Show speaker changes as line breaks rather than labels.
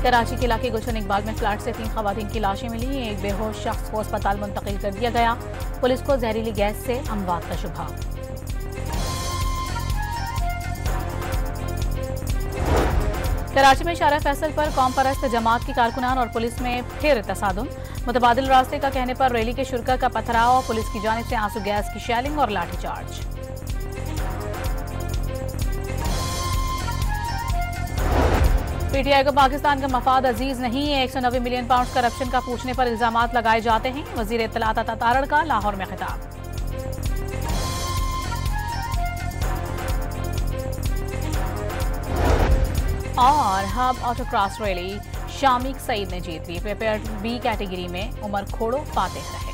कराची के इलाके गुलशन इकबाल में फ्लैट से 3 खवातीन की लाशें मिली। एक बेहोश शख्स को अस्पताल मुंतकिल कर दिया गया। पुलिस को जहरीली गैस से अमवात का शुबहा। कराची में शारा फैसल पर कौम परस्त जमात की कारकुनान और पुलिस में फिर तसादुम। मुतबादिल रास्ते का कहने पर रैली के शुरका का पथराव, पुलिस की जानिब से आंसू गैस की शेलिंग और लाठीचार्ज। पीटीआई को पाकिस्तान का मफाद अजीज नहीं है। 190 मिलियन पाउंड करप्शन का पूछने पर इल्जामात लगाए जाते हैं। वजीर इत्तलात अता तारड़ का लाहौर में खिताब। और hub autocross rally Shamik Saeed ने जीत ली। प्रिपेयर बी कैटेगरी में उमर खोड़ो फातेह रहे।